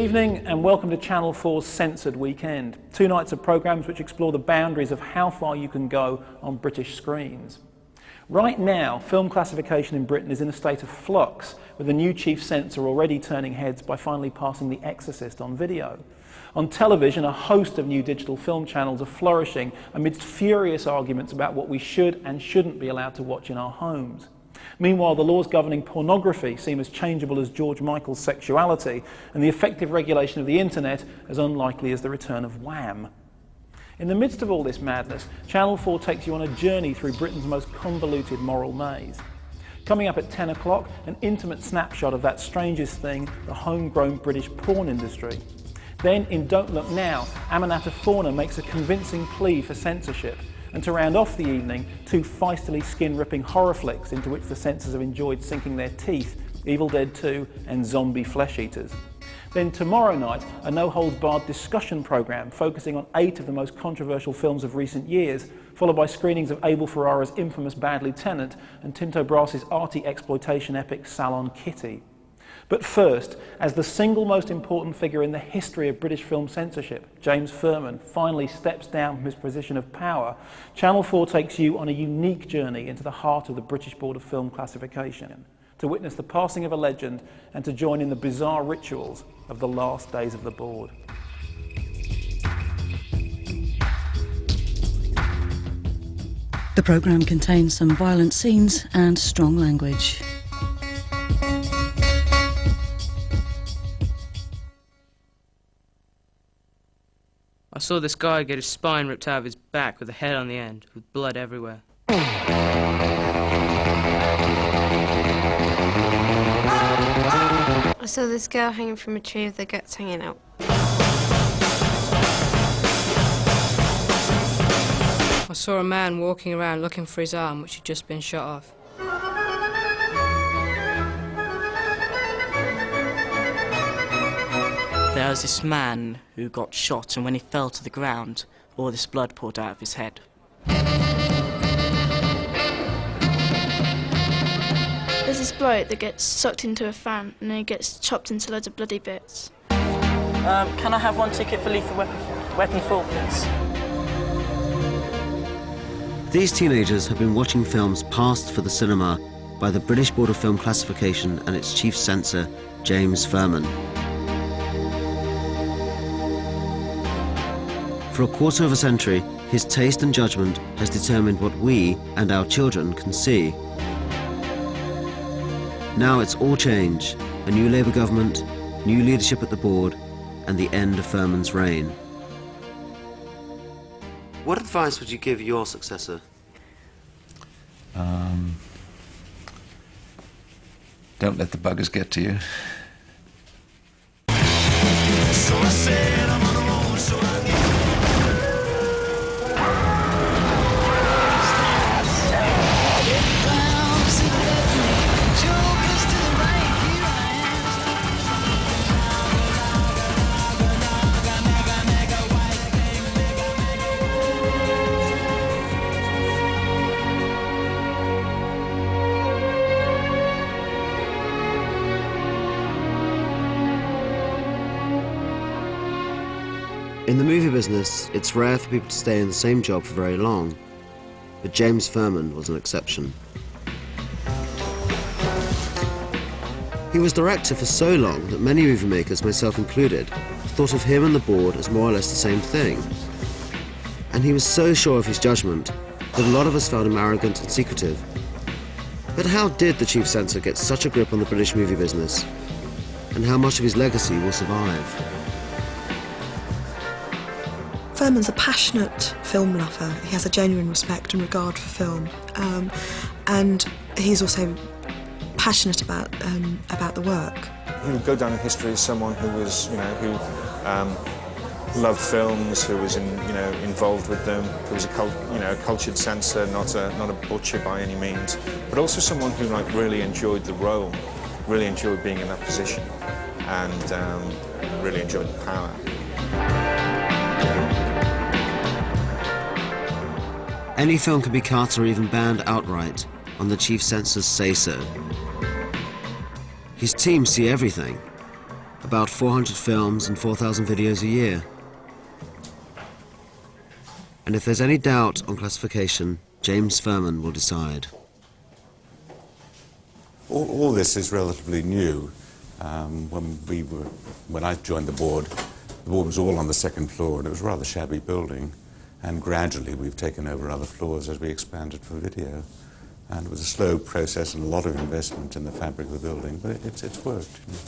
evening and welcome to Channel 4's Censored Weekend. 2 nights of programmes which explore the boundaries of how far you can go on British screens. Right now, film classification in Britain is in a state of flux, with the new chief censor already turning heads by finally passing The Exorcist on video. On television, a host of new digital film channels are flourishing amidst furious arguments about what we should and shouldn't be allowed to watch in our homes. Meanwhile, the laws governing pornography seem as changeable as George Michael's sexuality, and the effective regulation of the internet as unlikely as the return of Wham! In the midst of all this madness, Channel 4 takes you on a journey through Britain's most convoluted moral maze. Coming up at 10 o'clock, an intimate snapshot of that strangest thing, the homegrown British porn industry. Then, in Don't Look Now, Aminata Fauna makes a convincing plea for censorship. And to round off the evening, 2 feistily skin-ripping horror flicks into which the censors have enjoyed sinking their teeth, Evil Dead 2 and Zombie Flesh Eaters. Then tomorrow night, a no-holds-barred discussion programme focusing on 8 of the most controversial films of recent years, followed by screenings of Abel Ferrara's infamous Bad Lieutenant and Tinto Brass's arty exploitation epic Salon Kitty. But first, as the single most important figure in the history of British film censorship, James Furman, finally steps down from his position of power, Channel 4 takes you on a unique journey into the heart of the British Board of Film Classification, to witness the passing of a legend and to join in the bizarre rituals of the last days of the board. The programme contains some violent scenes and strong language. I saw this guy get his spine ripped out of his back with a head on the end, with blood everywhere. I saw this girl hanging from a tree with her guts hanging out. I saw a man walking around looking for his arm, which had just been shot off. There was this man who got shot, and when he fell to the ground, all this blood poured out of his head. There's this bloke that gets sucked into a fan and then he gets chopped into loads of bloody bits. Can I have 1 ticket for Lethal Weapon 4, please? These teenagers have been watching films passed for the cinema by the British Board of Film Classification and its chief censor, James Furman. For a quarter of a century, his taste and judgment has determined what we and our children can see. Now it's all change, a new Labour government, new leadership at the board, and the end of Furman's reign. What advice would you give your successor? Don't let the buggers get to you. In the movie business, it's rare for people to stay in the same job for very long, but James Furman was an exception. He was director for so long that many movie makers, myself included, thought of him and the board as more or less the same thing. And he was so sure of his judgment that a lot of us found him arrogant and secretive. But how did the chief censor get such a grip on the British movie business? And how much of his legacy will survive? Furman's a passionate film lover. He has a genuine respect and regard for film, and he's also passionate about the work. He would go down in history as someone who was, who loved films, who was, involved with them, who was a cultured censor, not a butcher by any means, but also someone who really enjoyed the role, really enjoyed being in that position, and really enjoyed the power. Any film can be cut or even banned outright on the chief censor's say-so. His team see everything, about 400 films and 4,000 videos a year. And if there's any doubt on classification, James Furman will decide. All this is relatively new. When I joined the board was all on the second floor, and it was a rather shabby building. And gradually we've taken over other floors as we expanded for video. And it was a slow process and a lot of investment in the fabric of the building, but it's worked. You know.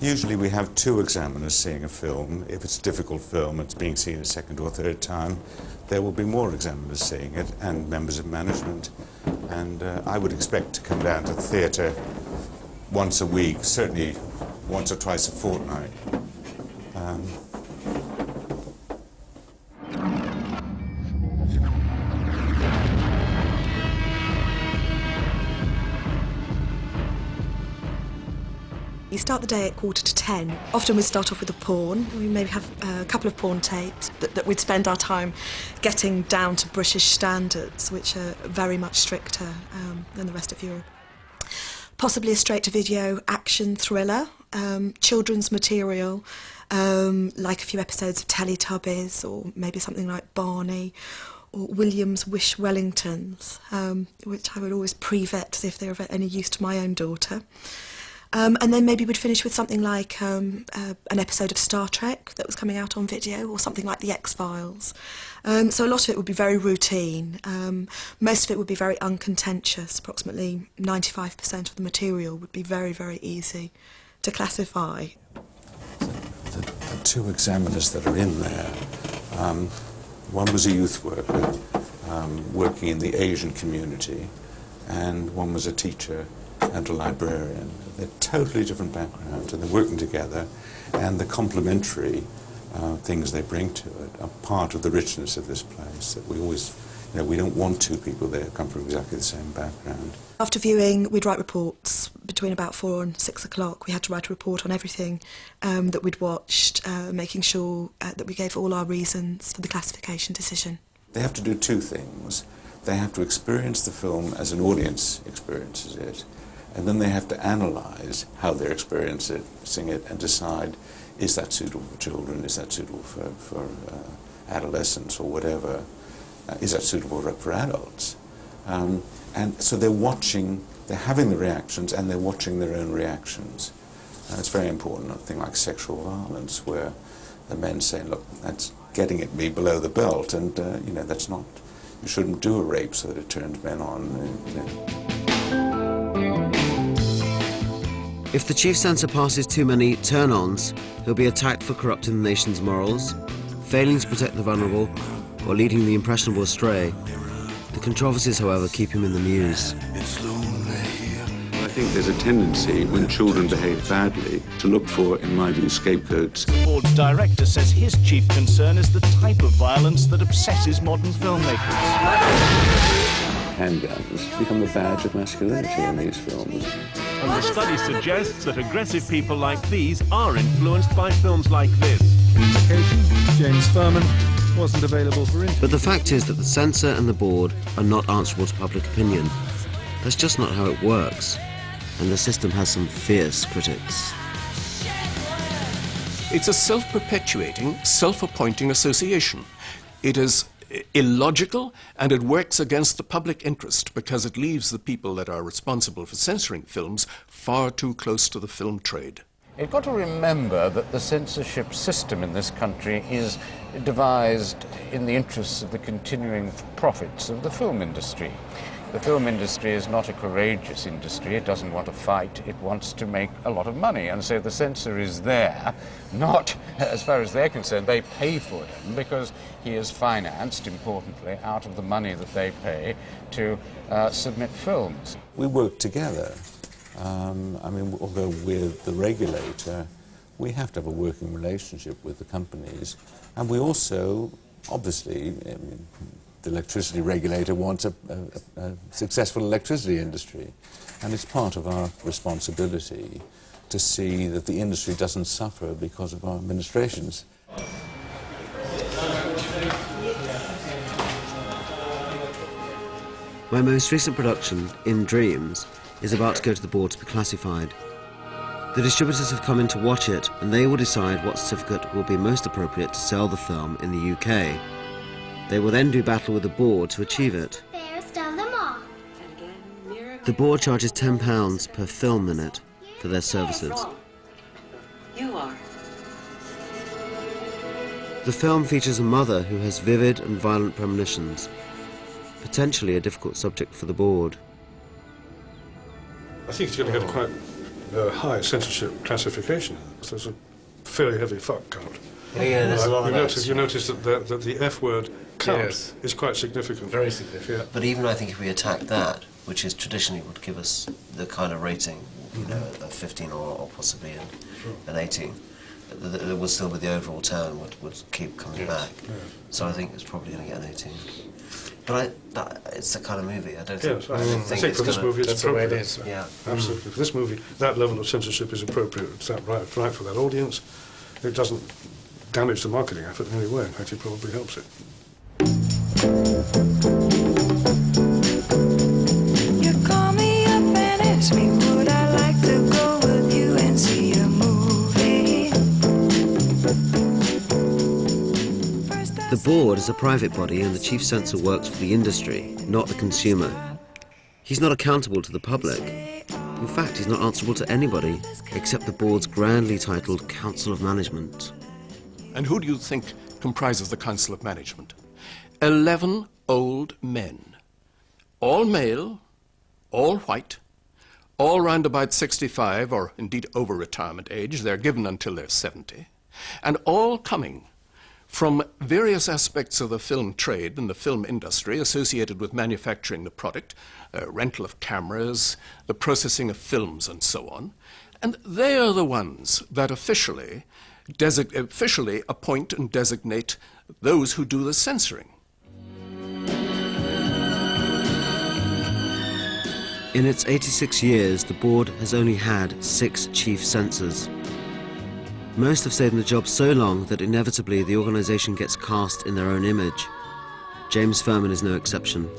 Usually we have 2 examiners seeing a film. If it's a difficult film, it's being seen a second or third time, there will be more examiners seeing it and members of management. And I would expect to come down to the theatre once a week, certainly once or twice a fortnight. You start the day at 9:45. Often we start off with a porn. We maybe have a couple of porn tapes that we'd spend our time getting down to British standards, which are very much stricter than the rest of Europe. Possibly a straight-to-video action thriller, children's material, like a few episodes of Teletubbies, or maybe something like Barney, or William's Wish Wellingtons, which I would always pre-vet to see if they were of any use to my own daughter. And then maybe we'd finish with something like an episode of Star Trek that was coming out on video, or something like The X-Files. So a lot of it would be very routine. Most of it would be very uncontentious. Approximately 95% of the material would be very, very easy to classify. The 2 examiners that are in there, one was a youth worker working in the Asian community, and one was a teacher and a librarian. They're totally different backgrounds, and they're working together, and the complementary things they bring to it are part of the richness of this place. That we always, we don't want 2 people there who come from exactly the same background. After viewing, we'd write reports between about 4 and 6 o'clock. We had to write a report on everything that we'd watched, making sure that we gave all our reasons for the classification decision. They have to do 2 things. They have to experience the film as an audience experiences it, and then they have to analyse how they're experiencing it and decide, is that suitable for children, is that suitable for adolescents or whatever, is that suitable for adults? And so they're watching, they're having the reactions and they're watching their own reactions. It's very important, a thing like sexual violence, where the men say, look, that's getting at me below the belt, and that's not, you shouldn't do a rape so that it turns men on. If the chief censor passes too many turn-ons, he'll be attacked for corrupting the nation's morals, failing to protect the vulnerable, or leading the impressionable astray. The controversies, however, keep him in the news. I think there's a tendency, when children behave badly, to look for, in my view, scapegoats. The board's director says his chief concern is the type of violence that obsesses modern filmmakers. Handguns become the badge of masculinity in these films. And the study suggests that aggressive people like these are influenced by films like this. James Furman wasn't available for interview. But the fact is that the censor and the board are not answerable to public opinion. That's just not how it works, and the system has some fierce critics. It's a self-perpetuating, self-appointing association. It is illogical, and it works against the public interest because it leaves the people that are responsible for censoring films far too close to the film trade. You've got to remember that the censorship system in this country is devised in the interests of the continuing profits of the film industry. The film industry is not a courageous industry. It doesn't want to fight. It wants to make a lot of money. And so the censor is there, not, as far as they're concerned, they pay for him because he is financed, importantly, out of the money that they pay to submit films. We work together. Although we're the regulator, we have to have a working relationship with the companies. And we also, obviously, the electricity regulator wants a successful electricity industry. And it's part of our responsibility to see that the industry doesn't suffer because of our administrations. My most recent production, In Dreams, is about to go to the board to be classified. The distributors have come in to watch it, and they will decide what certificate will be most appropriate to sell the film in the UK. They will then do battle with the board to achieve it. The board charges £10 per film minute for their services. You are. The film features a mother who has vivid and violent premonitions, potentially a difficult subject for the board. I think it's going to get quite high censorship classification. So there's a fairly heavy fuck count. Yeah, there's a lot of that. You notice that the F word count is quite significant. Very significant. Yeah. But even I think if we attack that, which is traditionally would give us the kind of rating, you know, a 15 or possibly an 18, it would still be the overall tone would keep coming back. Yeah. So I think it's probably going to get an 18. But it's the kind of movie. I don't think. Yes, I think for this movie it's appropriate. That's the way it is. Yeah, absolutely. For this movie, that level of censorship is appropriate. It's that right for that audience. It doesn't damage the marketing effort in any way. In fact, it probably helps it. You call me up and ask me would I like to go with you and see a movie. The board is a private body and the chief censor works for the industry, not the consumer. He's not accountable to the public. In fact, he's not answerable to anybody except the board's grandly titled Council of Management. And who do you think comprises the Council of Management? 11 old men. All male, all white, all round about 65 or indeed over retirement age. They're given until they're 70. And all coming from various aspects of the film trade and the film industry associated with manufacturing the product, rental of cameras, the processing of films and so on. And they are the ones that officially appoint and designate those who do the censoring. In its 86 years, the board has only had 6 chief censors. Most have stayed in the job so long that inevitably the organisation gets cast in their own image. James Furman is no exception.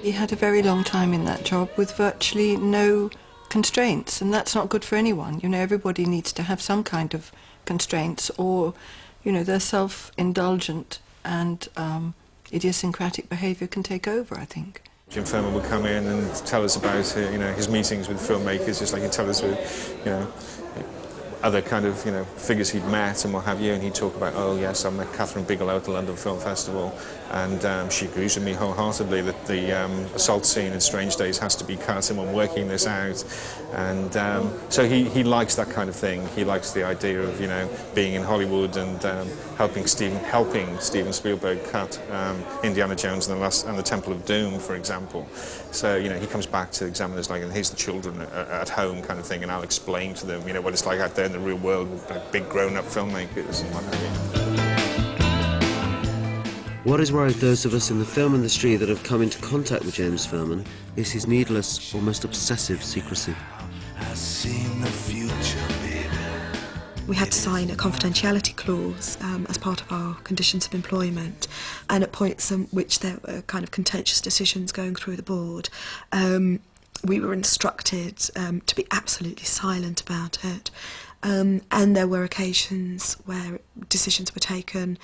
He had a very long time in that job with virtually no constraints, and that's not good for anyone. You know, everybody needs to have some kind of constraints, or, you know, they're self-indulgent and idiosyncratic behaviour can take over, I think. Jim Furman would come in and tell us about you know, his meetings with filmmakers, just like he'd tell us with, you know, other kind of, you know, figures he'd met and what have you, and he'd talk about, oh yes, I met Catherine Bigelow at the London Film Festival, and she agrees with me wholeheartedly that the assault scene in Strange Days has to be cut, and we're working this out. And so he likes that kind of thing. He likes the idea of, you know, being in Hollywood and helping Steven Spielberg cut Indiana Jones and the Temple of Doom, for example. So, you know, he comes back to examiners like, and here's the children at home kind of thing, and I'll explain to them, you know, what it's like out there in the real world with like, big grown-up filmmakers and what have you. What has worried those of us in the film industry that have come into contact with James Furman is his needless, almost obsessive secrecy. I've seen the future, baby. We had to sign a confidentiality clause as part of our conditions of employment, and at points in which there were kind of contentious decisions going through the board, we were instructed to be absolutely silent about it. And there were occasions where decisions were taken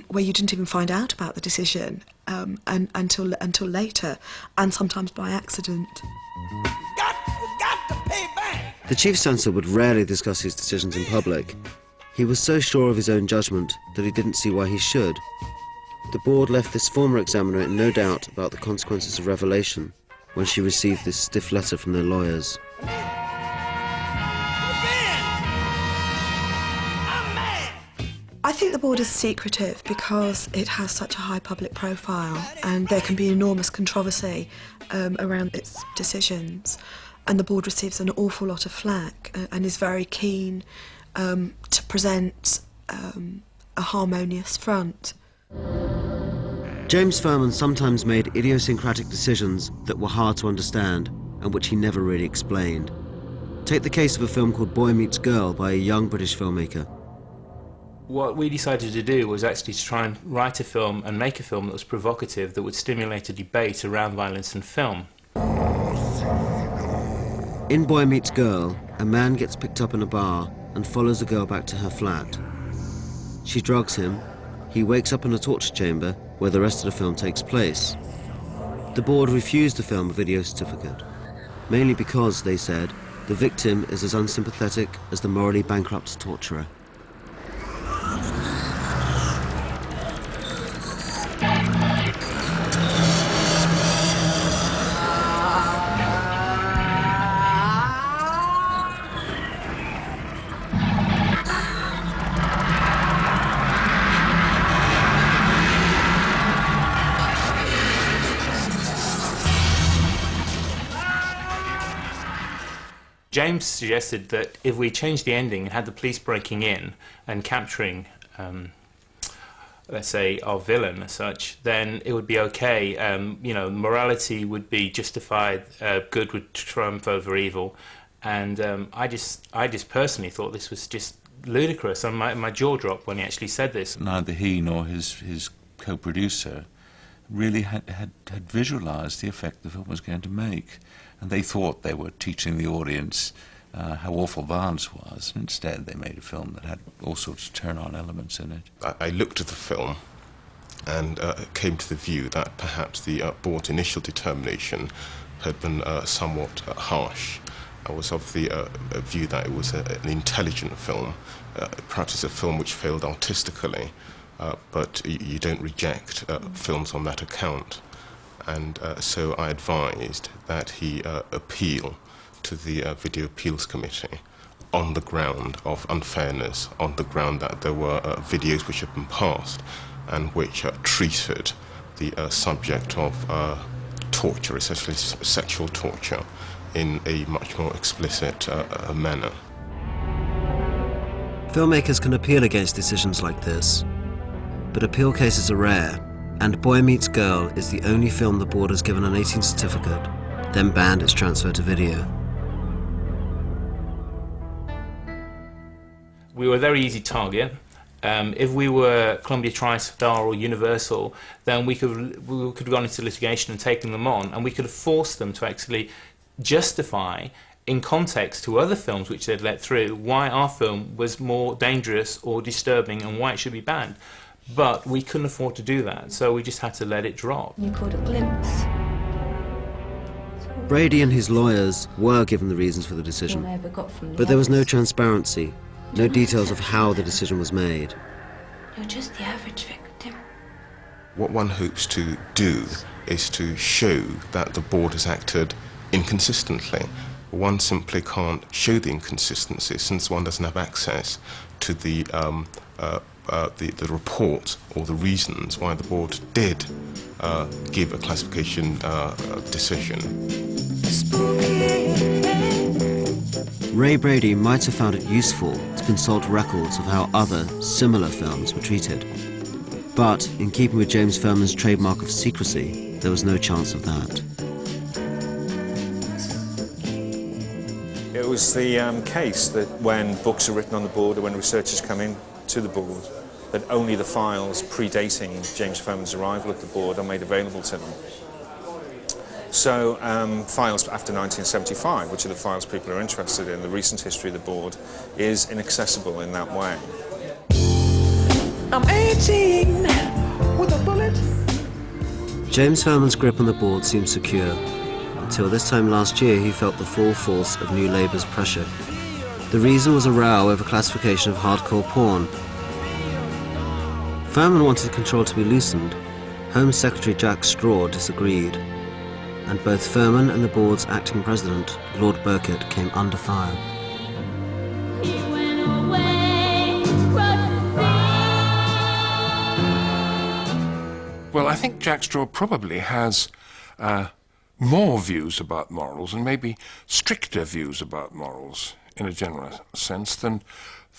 where you didn't even find out about the decision until later, and sometimes by accident. The chief censor would rarely discuss his decisions in public. He was so sure of his own judgment that he didn't see why he should. The board left this former examiner in no doubt about the consequences of revelation when she received this stiff letter from their lawyers. I think the board is secretive because it has such a high public profile, and there can be enormous controversy around its decisions, and the board receives an awful lot of flack and is very keen to present a harmonious front. James Furman sometimes made idiosyncratic decisions that were hard to understand and which he never really explained. Take the case of a film called Boy Meets Girl by a young British filmmaker. What we decided to do was actually to try and write a film and make a film that was provocative, that would stimulate a debate around violence in film. In Boy Meets Girl, a man gets picked up in a bar and follows a girl back to her flat. She drugs him. He wakes up in a torture chamber where the rest of the film takes place. The board refused the film a video certificate, mainly because, they said, the victim is as unsympathetic as the morally bankrupt torturer. James suggested that if we changed the ending and had the police breaking in and capturing, let's say, our villain as such, then it would be okay. You know, morality would be justified, good would triumph over evil, and I just personally thought this was just ludicrous, and my jaw dropped when he actually said this. Neither he nor his co-producer really had visualised the effect the film was going to make. And they thought they were teaching the audience how awful violence was. Instead, they made a film that had all sorts of turn-on elements in it. I looked at the film and came to the view that perhaps the board's initial determination had been somewhat harsh. I was of the view that it was an intelligent film. Perhaps it's a film which failed artistically, but you don't reject films on that account. And so I advised that he appeal to the Video Appeals Committee on the ground of unfairness, on the ground that there were videos which had been passed and which treated the subject of torture, essentially sexual torture, in a much more explicit manner. Filmmakers can appeal against decisions like this, but appeal cases are rare. And Boy Meets Girl is the only film the board has given an 18 certificate, then banned its transfer to video. We were a very easy target. If we were Columbia TriStar or Universal, then we could have gone into litigation and taken them on, and we could have forced them to actually justify, in context to other films which they'd let through, why our film was more dangerous or disturbing and why it should be banned. But we couldn't afford to do that, so we just had to let it drop. You caught a glimpse. Brady and his lawyers were given the reasons for the decision, but there was no transparency, no details of how the decision was made. You're just the average victim. What one hopes to do is to show that the board has acted inconsistently. One simply can't show the inconsistency since one doesn't have access to the report or the reasons why the board did give a classification decision. Ray Brady might have found it useful to consult records of how other, similar films were treated. But, in keeping with James Furman's trademark of secrecy, there was no chance of that. It was the case that when books are written on the board or when researchers come in to the board, that only the files predating James Furman's arrival at the board are made available to them. So files after 1975, which are the files people are interested in, the recent history of the board, is inaccessible in that way. I'm 18 with a bullet. James Furman's grip on the board seemed secure, until this time last year he felt the full force of New Labour's pressure. The reason was a row over classification of hardcore porn. Furman wanted control to be loosened. Home Secretary Jack Straw disagreed, and both Furman and the board's acting president, Lord Burkitt, came under fire. Well, I think Jack Straw probably has more views about morals and maybe stricter views about morals in a general sense than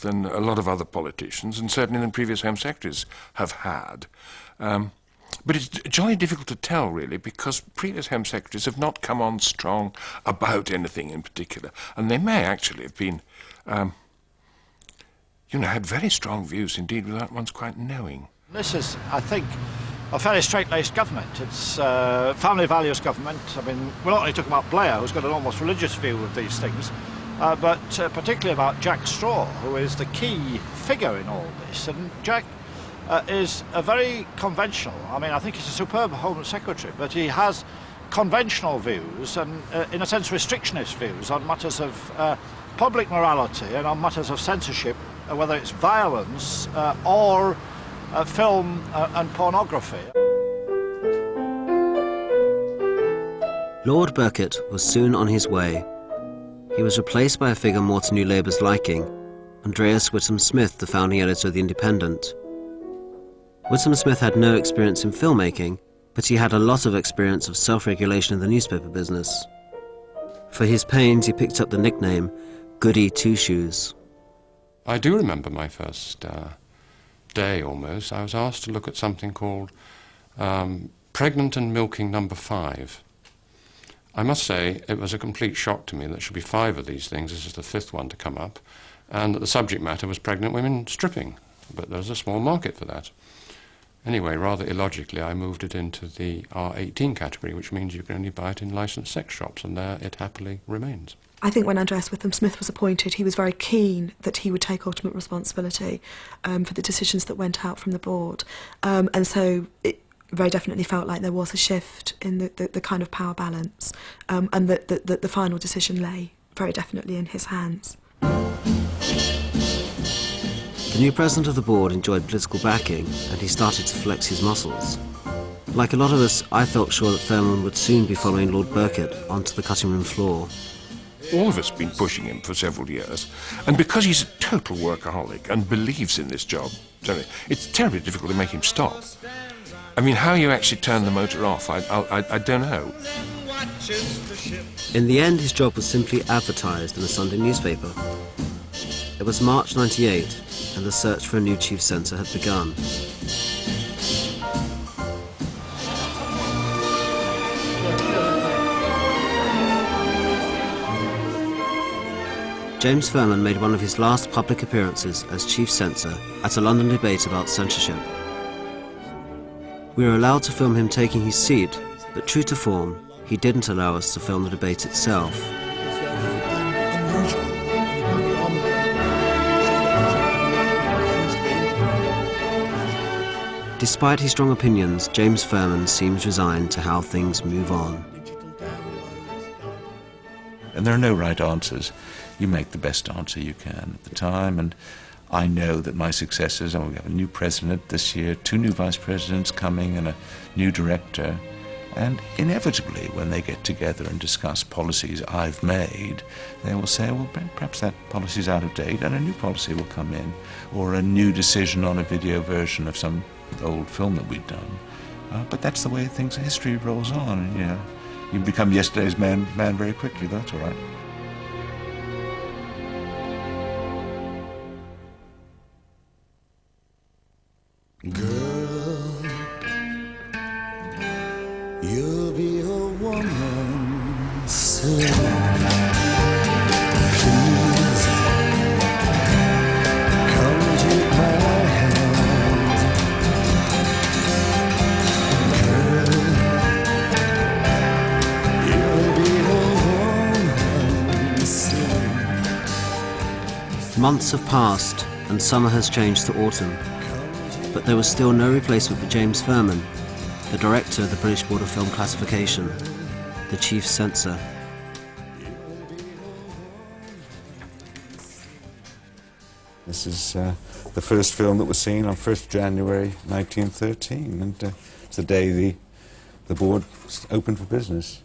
a lot of other politicians, and certainly than previous Home Secretaries have had. But it's jolly difficult to tell, really, because previous Home Secretaries have not come on strong about anything in particular, and they may actually have been, had very strong views indeed without one's quite knowing. This is, I think, a fairly straight-laced government. It's family values government. I mean, we're not only talking about Blair, who's got an almost religious view of these things, but particularly about Jack Straw, who is the key figure in all this. And Jack is a very conventional, I mean, I think he's a superb Home Secretary, but he has conventional views and, in a sense, restrictionist views on matters of public morality and on matters of censorship, whether it's violence or film and pornography. Lord Burkitt was soon on his way. He was replaced by a figure more to New Labour's liking, Andreas Whittam-Smith, the founding editor of The Independent. Whittam-Smith had no experience in filmmaking, but he had a lot of experience of self-regulation in the newspaper business. For his pains, he picked up the nickname Goody Two-Shoes. I do remember my first day almost. I was asked to look at something called Pregnant and Milking Number 5. I must say it was a complete shock to me that there should be 5 of these things. This is the 5th one to come up, and that the subject matter was pregnant women stripping, but there's a small market for that. Anyway, rather illogically, I moved it into the R18 category, which means you can only buy it in licensed sex shops, and there it happily remains. I think when Andreas Whittam-Smith was appointed, he was very keen that he would take ultimate responsibility for the decisions that went out from the board. And so it very definitely felt like there was a shift in the kind of power balance, and that the final decision lay very definitely in his hands. The new president of the board enjoyed political backing, and he started to flex his muscles. Like a lot of us, I felt sure that Fairman would soon be following Lord Burkitt onto the cutting room floor. All of us have been pushing him for several years, and because he's a total workaholic and believes in this job, it's terribly difficult to make him stop. I mean, how you actually turn the motor off, I don't know. In the end, his job was simply advertised in a Sunday newspaper. It was March '98, and the search for a new chief censor had begun. James Fairman made one of his last public appearances as chief censor at a London debate about censorship. We were allowed to film him taking his seat, but true to form, he didn't allow us to film the debate itself. Despite his strong opinions, James Fairman seems resigned to how things move on. And there are no right answers. You make the best answer you can at the time, and I know that my successors, we have a new president this year, 2 new vice presidents coming, and a new director, and inevitably when they get together and discuss policies I've made, they will say, well, perhaps that policy's out of date, and a new policy will come in, or a new decision on a video version of some old film that we'd done. But that's the way history rolls on, and you become yesterday's man very quickly. That's all right. Girl, you'll be a woman soon. Please come take my hand. Girl, you'll be a woman soon. Months have passed, and summer has changed to autumn. But there was still no replacement for James Fairman, the director of the British Board of Film Classification, the chief censor. This is the first film that was seen on 1st January 1913, and it's the day the board opened for business.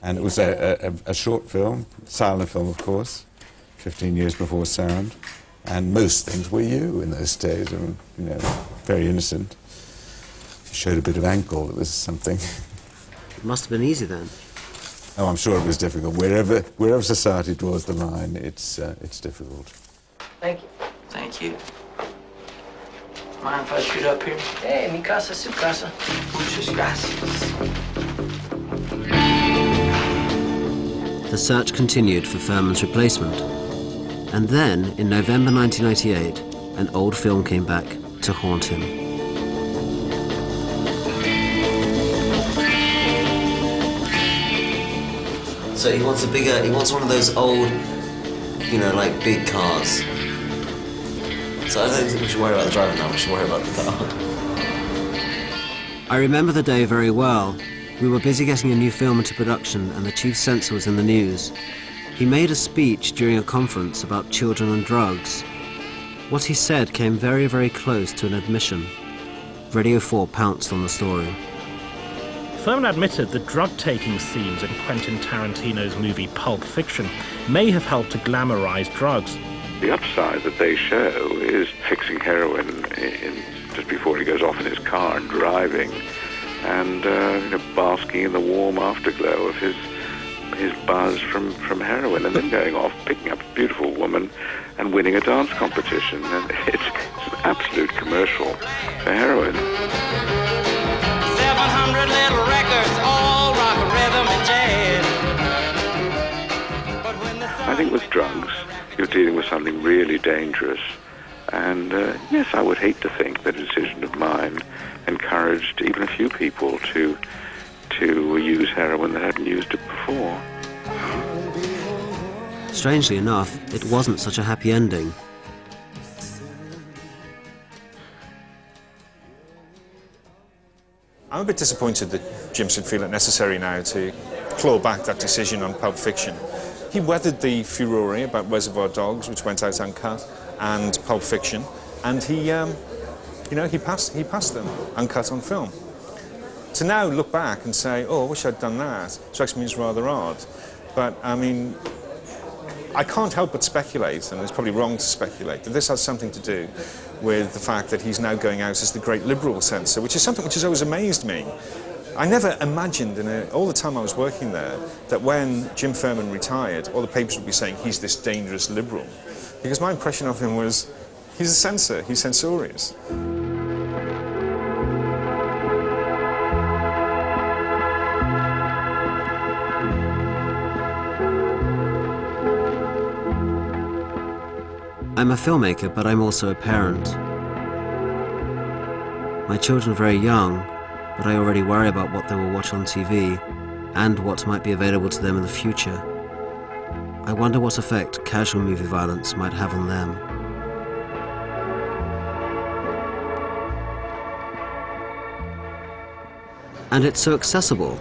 And it was a short film, silent film of course, 15 years before sound. And most things were in those days, and very innocent. If you showed a bit of ankle, it was something. It must have been easy then. Oh, I'm sure it was difficult. Wherever society draws the line, it's difficult. Thank you. Thank you. Mind if I shoot up here? Hey, mi casa, su casa. Muchas gracias. The search continued for Fairman's replacement. And then, in November 1998, an old film came back to haunt him. So he wants he wants one of those old, you know, like big cars. So I don't think we should worry about the driver now, we should worry about the car. I remember the day very well. We were busy getting a new film into production and the chief censor was in the news. He made a speech during a conference about children and drugs. What he said came very, very close to an admission. Radio 4 pounced on the story. Furman admitted the drug-taking scenes in Quentin Tarantino's movie Pulp Fiction may have helped to glamorize drugs. The upside that they show is fixing heroin just before he goes off in his car and driving, and basking in the warm afterglow of his buzz from heroin, and then going off, picking up a beautiful woman and winning a dance competition. And it's an absolute commercial for heroin. 700 little records, all rock, rhythm, and jazz. I think with drugs, you're dealing with something really dangerous. And yes, I would hate to think that a decision of mine encouraged even a few people to use heroin that hadn't used it before. Strangely enough, it wasn't such a happy ending. I'm a bit disappointed that Jim should feel it necessary now to claw back that decision on Pulp Fiction. He weathered the furore about Reservoir Dogs, which went out uncut, and Pulp Fiction, and he passed them uncut on film. To now look back and say, oh, I wish I'd done that, strikes me as rather odd. But, I mean, I can't help but speculate, and it's probably wrong to speculate, that this has something to do with the fact that he's now going out as the great liberal censor, which is something which has always amazed me. I never imagined, all the time I was working there, that when Jim Furman retired, all the papers would be saying he's this dangerous liberal. Because my impression of him was, he's a censor, he's censorious. I'm a filmmaker, but I'm also a parent. My children are very young, but I already worry about what they will watch on TV and what might be available to them in the future. I wonder what effect casual movie violence might have on them. And it's so accessible.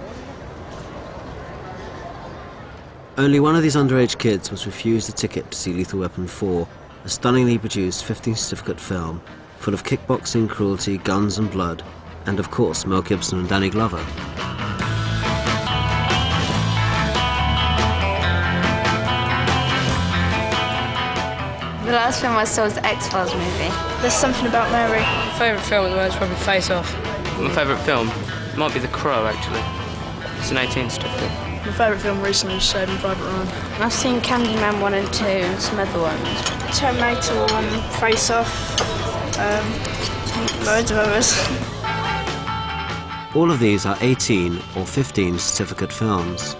Only one of these underage kids was refused a ticket to see Lethal Weapon 4, a stunningly produced 15 certificate film full of kickboxing, cruelty, guns and blood, and of course Mel Gibson and Danny Glover. The last film I saw was the X-Files movie. There's Something About Mary. My favourite film at the moment is probably Face Off. My favourite film might be The Crow, actually. It's an 18 certificate. My favourite film recently is Saving Private Ryan. I've seen Candyman 1 and 2 and some other ones. Terminator 1, Face Off, loads of others. All of these are 18 or 15 certificate films.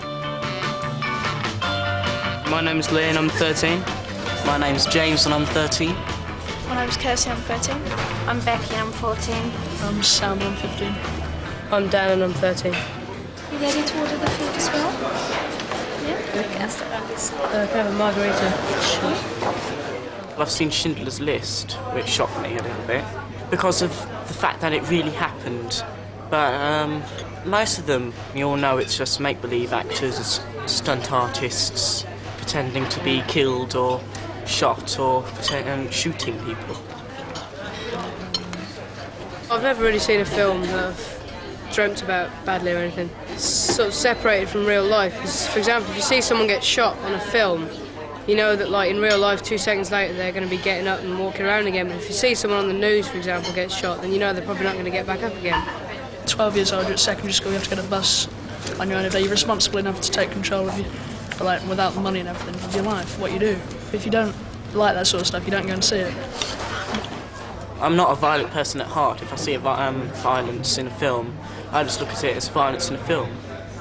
My name's Lee and I'm 13. My name's James and I'm 13. My name's Kirsty, I'm 13. I'm Becky, I'm 14. I'm Sam, I'm 15. I'm Dan and I'm 13. You ready to order the food as well? Yeah? Can I have a margarita? Sure. I've seen Schindler's List, which shocked me a little bit because of the fact that it really happened. But most of them, you all know it's just make-believe actors, stunt artists, pretending to be killed or shot or shooting people. I've never really seen a film that I've dreamt about badly or anything. It's sort of separated from real life. For example, if you see someone get shot on a film, you know that like in real life 2 seconds later they're going to be getting up and walking around again. But if you see someone on the news, for example, get shot, then you know they're probably not going to get back up again. 12 years old, you're at secondary school, you have to get a bus on your own every day. You're responsible enough to take control of you, like without the money and everything, of your life, what you do. If you don't like that sort of stuff, you don't go and see it. I'm not a violent person at heart. If I see violence in a film, I just look at it as violence in a film,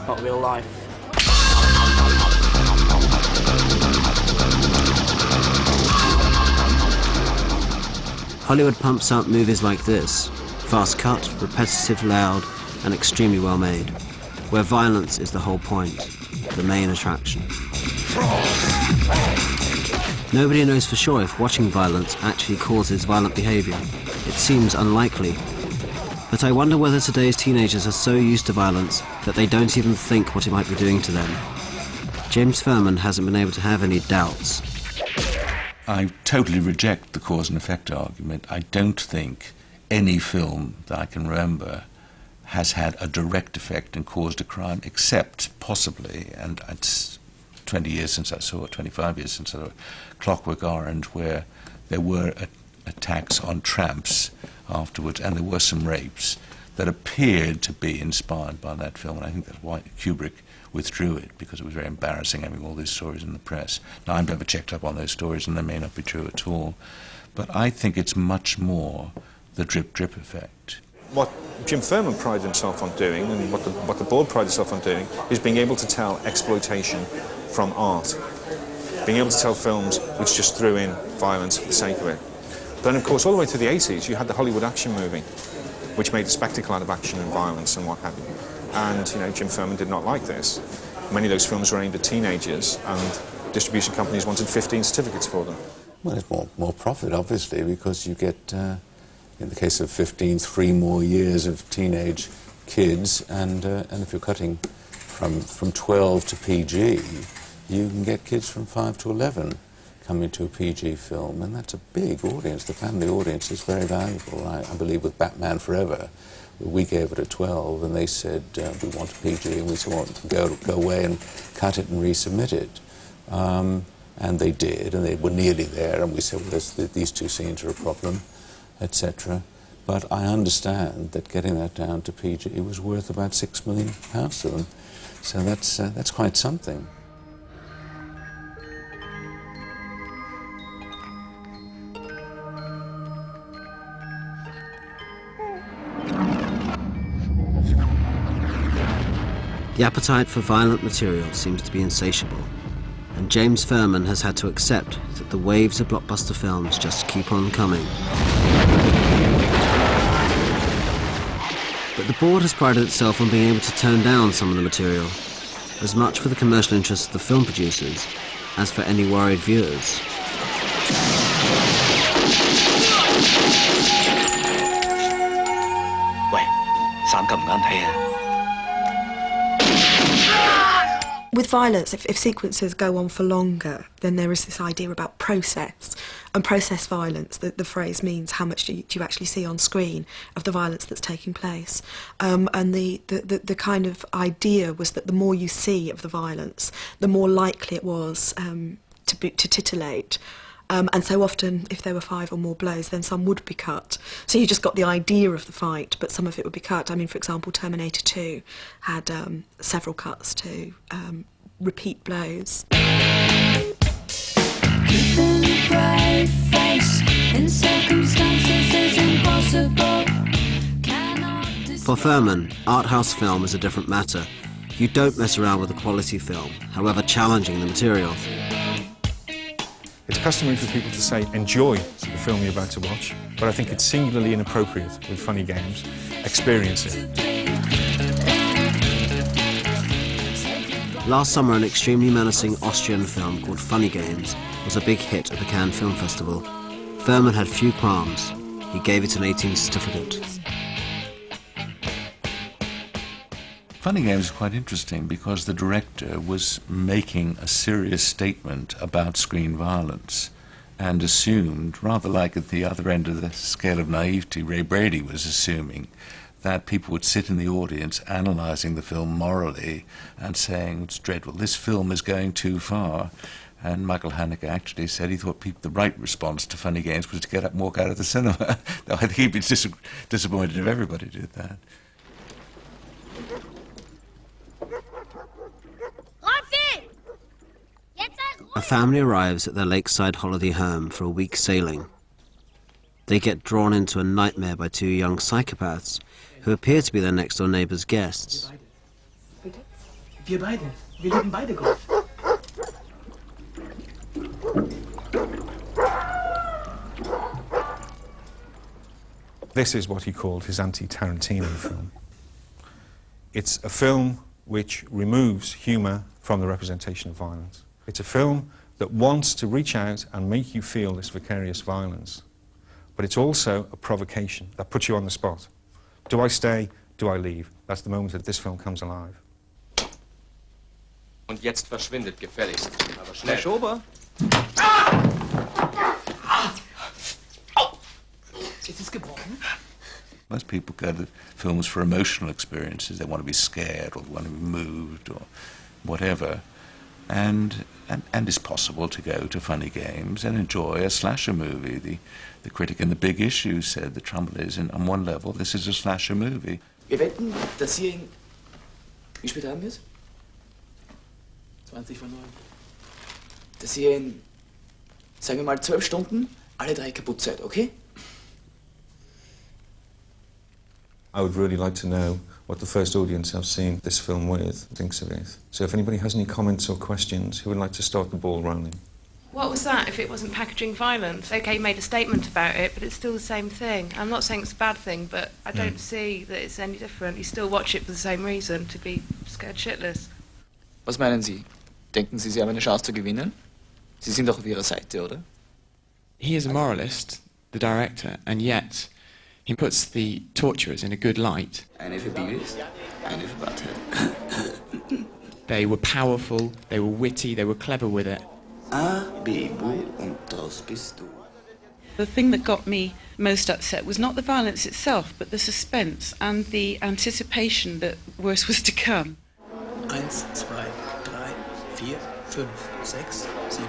not real life. Hollywood pumps out movies like this, fast cut, repetitive, loud, and extremely well made, where violence is the whole point, the main attraction. Nobody knows for sure if watching violence actually causes violent behaviour. It seems unlikely. But I wonder whether today's teenagers are so used to violence that they don't even think what it might be doing to them. James Furman hasn't been able to have any doubts. I totally reject the cause and effect argument. I don't think any film that I can remember has had a direct effect and caused a crime, except possibly, and it's 20 years since I saw it, 25 years since I saw Clockwork Orange, where there were attacks on tramps afterwards, and there were some rapes that appeared to be inspired by that film, and I think that's why Kubrick withdrew it, because it was very embarrassing having all these stories in the press. Now, I've never checked up on those stories, and they may not be true at all, but I think it's much more the drip-drip effect. What Jim Furman prided himself on doing, and what the board prided itself on doing, is being able to tell exploitation from art. Being able to tell films which just threw in violence for the sake of it. Then, of course, all the way through the 80s, you had the Hollywood action movie, which made a spectacle out of action and violence and what have you. And, you know, Jim Furman did not like this. Many of those films were aimed at teenagers, and distribution companies wanted 15 certificates for them. Well, it's more profit, obviously, because you get, in the case of 15, 3 more years of teenage kids, and if you're cutting from 12 to PG, you can get kids from 5 to 11 coming to a PG film, and that's a big audience. The family audience is very valuable. I believe with Batman Forever, we gave it a 12, and they said, we want a PG, and we said, well, go away and cut it and resubmit it. And they did, and they were nearly there, and we said, well, these 2 scenes are a problem, etc. But I understand that getting that down to PG was worth about £6 million to them. So that's quite something. The appetite for violent material seems to be insatiable, and James Furman has had to accept that the waves of blockbuster films just keep on coming. But the board has prided itself on being able to tone down some of the material, as much for the commercial interests of the film producers as for any worried viewers. With violence, if sequences go on for longer, then there is this idea about process. And process violence, the phrase means how much do you actually see on screen of the violence that's taking place. And the kind of idea was that the more you see of the violence, the more likely it was to titillate. And so often, if there were 5 or more blows, then some would be cut. So you just got the idea of the fight, but some of it would be cut. I mean, for example, Terminator 2 had several cuts to repeat blows. Keeping a brave face in circumstances is impossible. For Furman, art house film is a different matter. You don't mess around with a quality film, however challenging the material. It's customary for people to say, enjoy the film you're about to watch, but I think it's singularly inappropriate with funny games. Experience it. Last summer, an extremely menacing Austrian film called Funny Games was a big hit at the Cannes Film Festival. Furman had few qualms. He gave it an 18 certificate. Funny Games is quite interesting because the director was making a serious statement about screen violence and assumed, rather like at the other end of the scale of naivety, Ray Brady was assuming, that people would sit in the audience analysing the film morally and saying, it's dreadful, this film is going too far. And Michael Haneke actually said he thought the right response to Funny Games was to get up and walk out of the cinema. I think he'd be disappointed if everybody did that. A family arrives at their lakeside holiday home for a week sailing. They get drawn into a nightmare by 2 young psychopaths who appear to be their next-door neighbor's guests. Wir beide. Wir lieben beide Gott. This is what he called his anti-Tarantino film. It's a film which removes humour from the representation of violence. It's a film that wants to reach out and make you feel this vicarious violence. But it's also a provocation that puts you on the spot. Do I stay? Do I leave? That's the moment that this film comes alive. Und jetzt verschwindet gefälligst. Aber schnell. Herr Schober? Ist es gebrochen? Most people go to films for emotional experiences. They want to be scared or they want to be moved or whatever. And it's possible to go to funny games and enjoy a slasher movie. The critic in The Big Issue said the trouble is, on one level, this is a slasher movie. Wir wetten, dass ihr ihn... Wie spät haben wir es? 20 vor 9. Dass ihr in, sagen wir mal, 12 Stunden alle 3 kaputt seid, okay? I would really like to know what the first audience I've seen this film with thinks of it. So if anybody has any comments or questions, who would like to start the ball rolling? What was that if it wasn't packaging violence? OK, you made a statement about it, but it's still the same thing. I'm not saying it's a bad thing, but I don't see that it's any different. You still watch it for the same reason, to be scared shitless. Was meinen Sie? Denken Sie, Sie haben eine Chance zu gewinnen? Sie sind doch auf Ihrer Seite, oder? He is a moralist, the director, and yet he puts the torturers in a good light. Eine für Beavis, eine für Butthead. They were powerful, they were witty, they were clever with it. A, B, Bu und das bist du. The thing that got me most upset was not the violence itself, but the suspense and the anticipation that worse was to come. 1, 2, 3, 4, 5, 6, 7.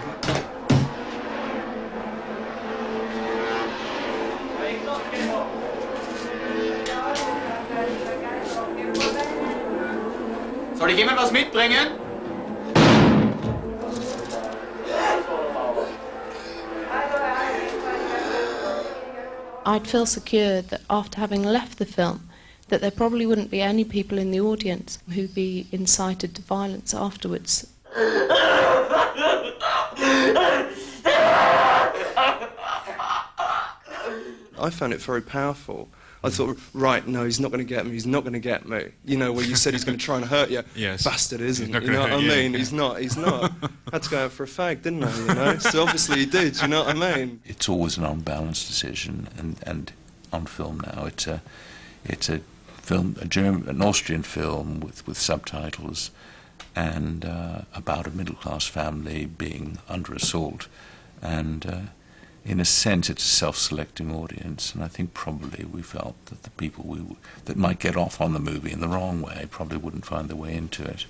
Soll ich jemand was mitbringen? I'd feel secure that after having left the film, that there probably wouldn't be any people in the audience who'd be incited to violence afterwards. I found it very powerful. I thought, right, no, he's not going to get me, he's not going to get me. You know, where you said he's going to try and hurt you. Yes. Bastard, isn't he? He's not You know gonna what I hurt you, mean? yeah. He's not. I had to go out for a fag, didn't I, you know? So obviously he did, you know what I mean? It's always an unbalanced decision, and on film now, it's a film, an Austrian film with subtitles, and about a middle-class family being under assault, and in a sense, it's a self-selecting audience, and I think probably we felt that the people that might get off on the movie in the wrong way probably wouldn't find their way into it.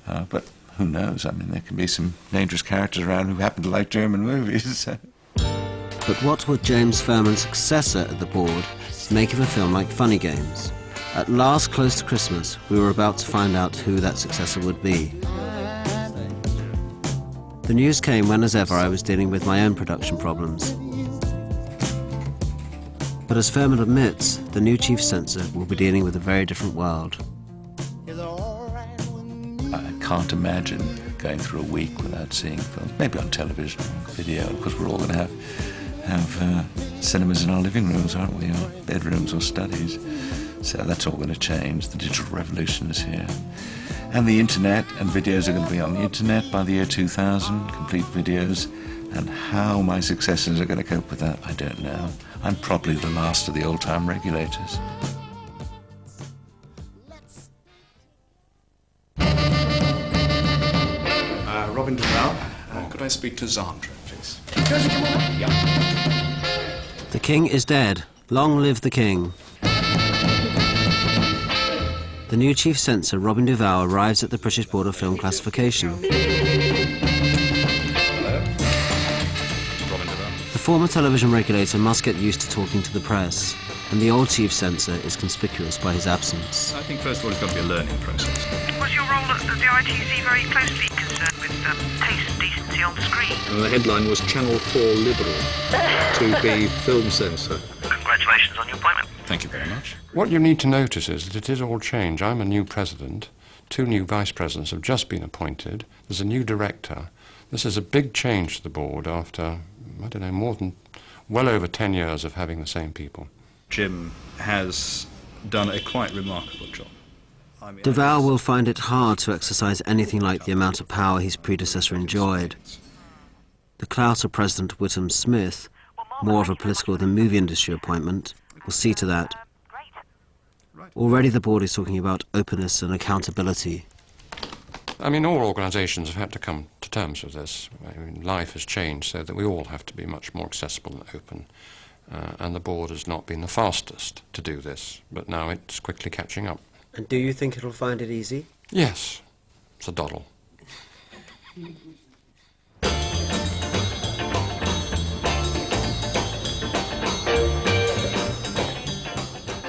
But who knows? I mean, there can be some dangerous characters around who happen to like German movies. But what would James Furman's successor at the board make of a film like Funny Games? At last, close to Christmas, we were about to find out who that successor would be. The news came when, as ever, I was dealing with my own production problems. But as Furman admits, the new chief censor will be dealing with a very different world. I can't imagine going through a week without seeing films, maybe on television or video, because we're all going to have cinemas in our living rooms, aren't we, or bedrooms or studies. So that's all going to change. The digital revolution is here. And the internet, and videos are going to be on the internet by the year 2000, complete videos. And how my successors are going to cope with that, I don't know. I'm probably the last of the old-time regulators. Robin Duval, could I speak to Zandra, please? The king is dead. Long live the king. The new chief censor, Robin Duval, arrives at the British Board of Film Classification. The former television regulator must get used to talking to the press, and the old chief censor is conspicuous by his absence. I think, first of all, it's got to be a learning process. Was your role at the ITC very closely concerned with taste and decency on screen? And the headline was Channel 4 Liberal to be film censor. Congratulations on your appointment. Thank you very much. What you need to notice is that it is all change. I'm a new president. 2 new vice presidents have just been appointed. There's a new director. This is a big change to the board after, I don't know, well over 10 years of having the same people. Jim has done a quite remarkable job. Duval will find it hard to exercise anything like the amount of power his predecessor enjoyed. The clout of President Whittam Smith, more of a political than movie industry appointment, will see to that. Already the board is talking about openness and accountability. I mean, all organisations have had to come to terms with this. I mean, life has changed so that we all have to be much more accessible and open. And the board has not been the fastest to do this, but now it's quickly catching up. And do you think it'll find it easy? Yes, it's a doddle.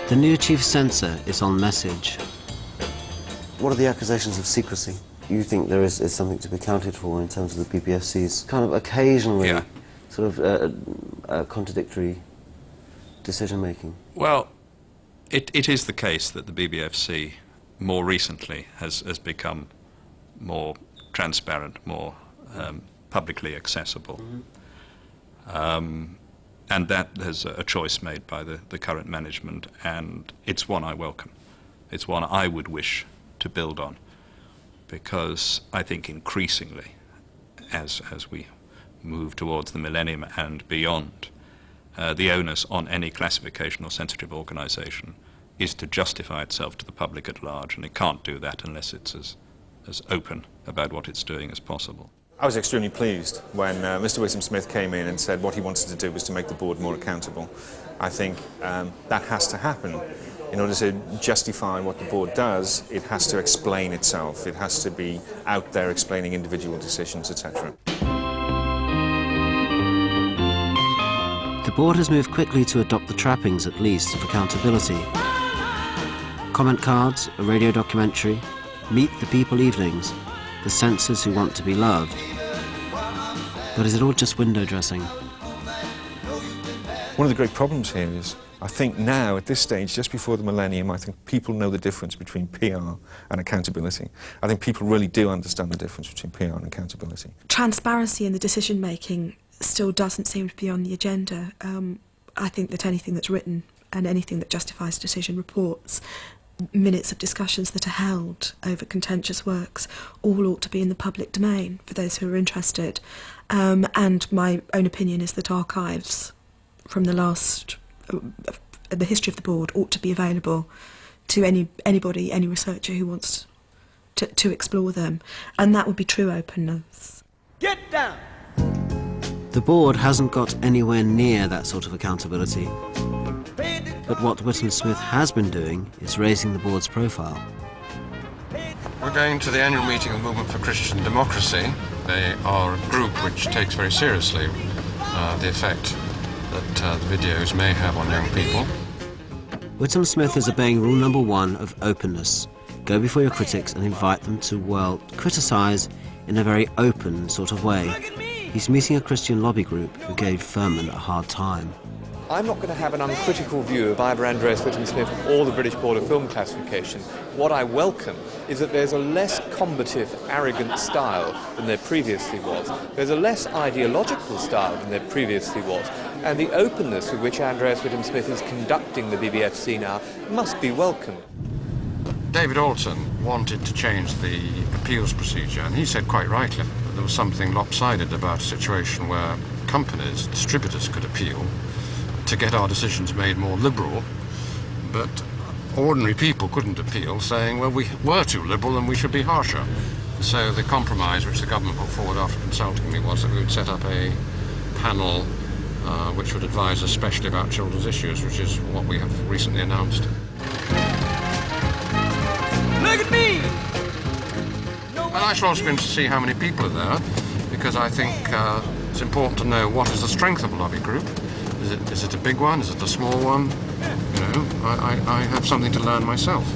The new chief censor is on message. What are the accusations of secrecy? You think there is something to be accounted for in terms of the BBFC's kind of occasionally sort of contradictory decision-making? Well, it is the case that the BBFC more recently has become more transparent, more publicly accessible. And that is a choice made by the current management, and it's one I welcome. It's one I would wish to build on, because I think increasingly, as we move towards the millennium and beyond, the onus on any classification or sensitive organisation is to justify itself to the public at large, and it can't do that unless it's as open about what it's doing as possible. I was extremely pleased when Mr. Whittam Smith came in and said what he wanted to do was to make the board more accountable. I think that has to happen. In order to justify what the board does, it has to explain itself. It has to be out there explaining individual decisions, etc. The board has moved quickly to adopt the trappings, at least, of accountability. Comment cards, a radio documentary, Meet the People evenings, the censors who want to be loved. But is it all just window dressing? One of the great problems here is, I think now, at this stage, just before the millennium, I think people know the difference between PR and accountability. I think people really do understand the difference between PR and accountability. Transparency in the decision-making still doesn't seem to be on the agenda. I think that anything that's written and anything that justifies decision reports, minutes of discussions that are held over contentious works, all ought to be in the public domain for those who are interested. And my own opinion is that archives from the history of the board ought to be available to anybody, any researcher who wants to explore them. And that would be true openness. Get down! The board hasn't got anywhere near that sort of accountability. But what Whittam Smith has been doing is raising the board's profile. We're going to the annual meeting of the Movement for Christian Democracy. They are a group which takes very seriously the effect that the videos may have on young people. Whittam Smith is obeying rule number 1 of openness. Go before your critics and invite them to, well, criticise in a very open sort of way. He's meeting a Christian lobby group who gave Furman a hard time. I'm not going to have an uncritical view of either Andreas Whittam Smith or the British Board of Film Classification. What I welcome is that there's a less combative, arrogant style than there previously was. There's a less ideological style than there previously was. And the openness with which Andreas Whittam Smith is conducting the BBFC now must be welcomed. David Alton wanted to change the appeals procedure, and he said quite rightly that there was something lopsided about a situation where companies, distributors could appeal to get our decisions made more liberal, but ordinary people couldn't appeal, saying, well, we were too liberal and we should be harsher. So the compromise which the government put forward after consulting me was that we would set up a panel which would advise us especially about children's issues, which is what we have recently announced. Look at me! And I shall also be interested to see how many people are there, because I think it's important to know what is the strength of a lobby group. Is it a big one? Is it a small one? You know, I have something to learn myself.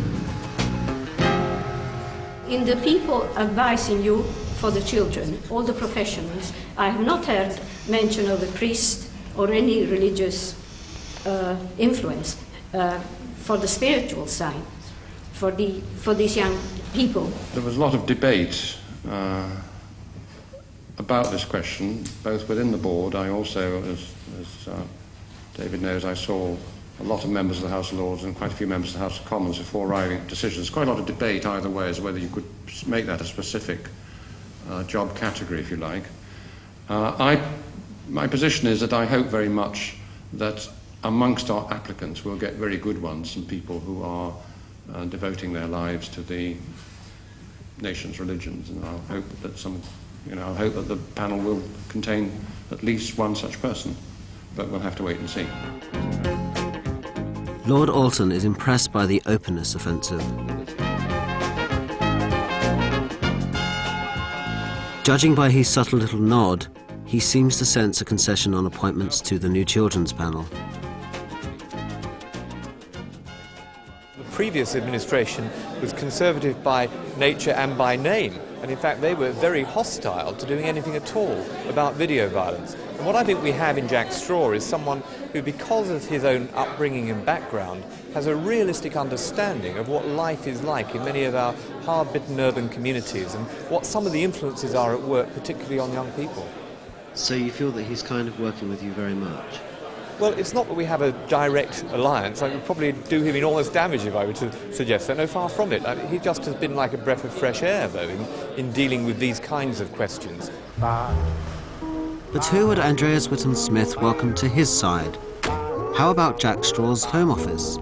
In the people advising you for the children, all the professionals, I have not heard mention of a priest or any religious influence for the spiritual side, for these young people. There was a lot of debate about this question, both within the board. I also, as David knows, I saw a lot of members of the House of Lords and quite a few members of the House of Commons before arriving at decisions. Quite a lot of debate either way as to whether you could make that a specific job category, if you like. My position is that I hope very much that amongst our applicants we'll get very good ones, some people who are devoting their lives to the nation's religions, and I hope that I hope that the panel will contain at least one such person, but we'll have to wait and see. Lord Alton is impressed by the openness offensive. Judging by his subtle little nod, he seems to sense a concession on appointments to the new children's panel. The previous administration was conservative by nature and by name, and in fact they were very hostile to doing anything at all about video violence. And what I think we have in Jack Straw is someone who, because of his own upbringing and background, has a realistic understanding of what life is like in many of our hard-bitten urban communities and what some of the influences are at work, particularly on young people. So you feel that he's kind of working with you very much? Well, it's not that we have a direct alliance. I would probably do him enormous damage if I were to suggest that. No, far from it. He just has been like a breath of fresh air, though, in dealing with these kinds of questions. But who would Andreas Whittam Smith welcome to his side? How about Jack Straw's Home Office?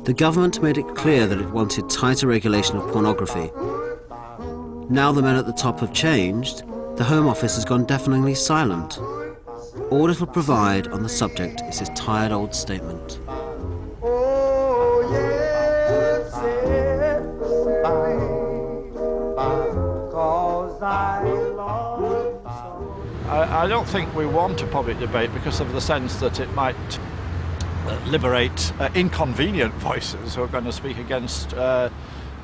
The government made it clear that it wanted tighter regulation of pornography. Now the men at the top have changed, the Home Office has gone deafeningly silent. All it will provide on the subject is his tired old statement. I don't think we want a public debate because of the sense that it might liberate inconvenient voices who are going to speak against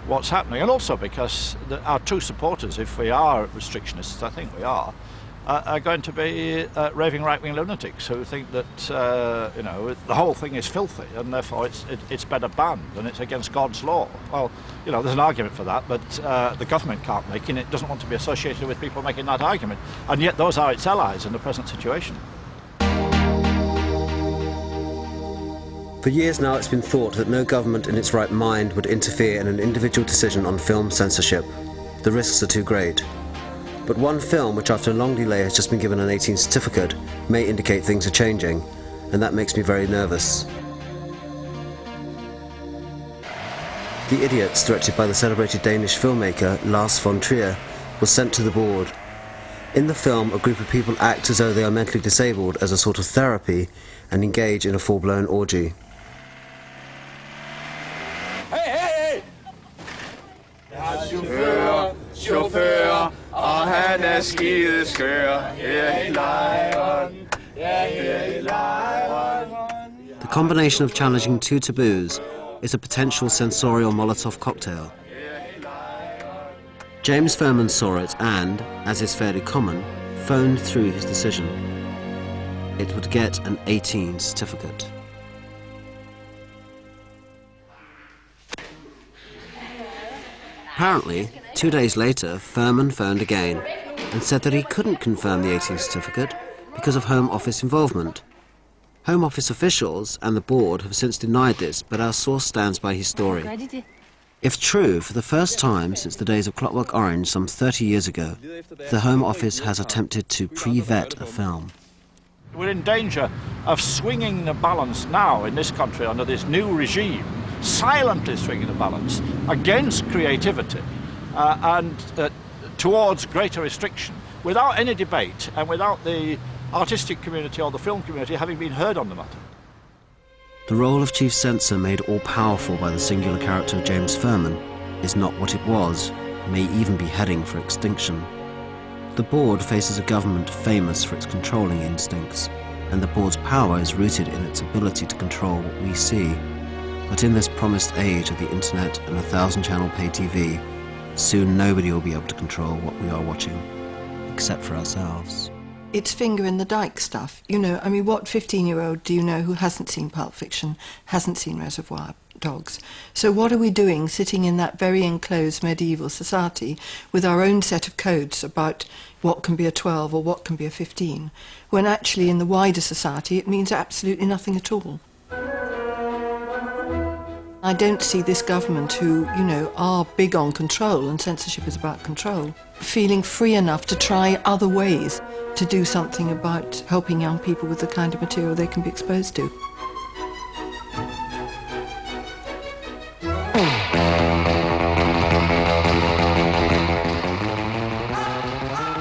what's happening, and also because our true supporters, if we are restrictionists, I think we are going to be raving right-wing lunatics who think that the whole thing is filthy and therefore it's better banned and it's against God's law. Well, there's an argument for that, but the government can't make it. It doesn't want to be associated with people making that argument, and yet those are its allies in the present situation. For years now it's been thought that no government in its right mind would interfere in an individual decision on film censorship. The risks are too great. But one film, which after a long delay has just been given an 18 certificate, may indicate things are changing, and that makes me very nervous. The Idiots, directed by the celebrated Danish filmmaker Lars von Trier, was sent to the board. In the film, a group of people act as though they are mentally disabled as a sort of therapy and engage in a full-blown orgy. Chauffør, og han skideskør. The combination of challenging two taboos is a potential sensorial Molotov cocktail. James Furman saw it and, as is fairly common, phoned through his decision. It would get an 18 certificate. Apparently, 2 days later, Furman phoned again and said that he couldn't confirm the 18 certificate because of Home Office involvement. Home Office officials and the board have since denied this, but our source stands by his story. If true, for the first time since the days of Clockwork Orange some 30 years ago, the Home Office has attempted to pre-vet a film. We're in danger of swinging the balance now in this country under this new regime, silently swinging the balance against creativity and towards greater restriction, without any debate and without the artistic community or the film community having been heard on the matter. The role of chief censor, made all-powerful by the singular character of James Furman, is not what it was, may even be heading for extinction. The board faces a government famous for its controlling instincts, and the board's power is rooted in its ability to control what we see. But in this promised age of the internet and 1,000-channel pay TV, soon nobody will be able to control what we are watching, except for ourselves. It's finger in the dike stuff. What 15-year-old do you know who hasn't seen Pulp Fiction, hasn't seen Reservoir Dogs? So what are we doing sitting in that very enclosed medieval society with our own set of codes about what can be a 12 or what can be a 15, when actually in the wider society it means absolutely nothing at all? I don't see this government, who, you know, are big on control, and censorship is about control, feeling free enough to try other ways to do something about helping young people with the kind of material they can be exposed to.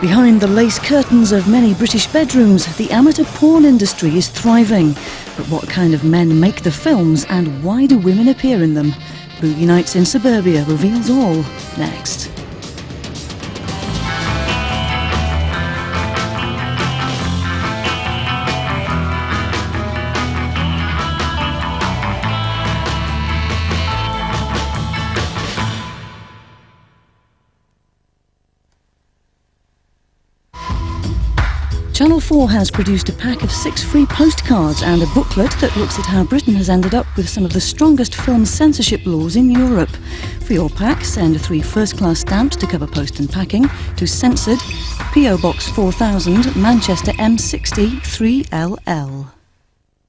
Behind the lace curtains of many British bedrooms, the amateur porn industry is thriving. But what kind of men make the films, and why do women appear in them? Boogie Nights in Suburbia reveals all, next. Channel 4 has produced a pack of 6 free postcards and a booklet that looks at how Britain has ended up with some of the strongest film censorship laws in Europe. For your pack, send 3 first-class stamps to cover post and packing to Censored, P.O. Box 4000, Manchester M60 3LL.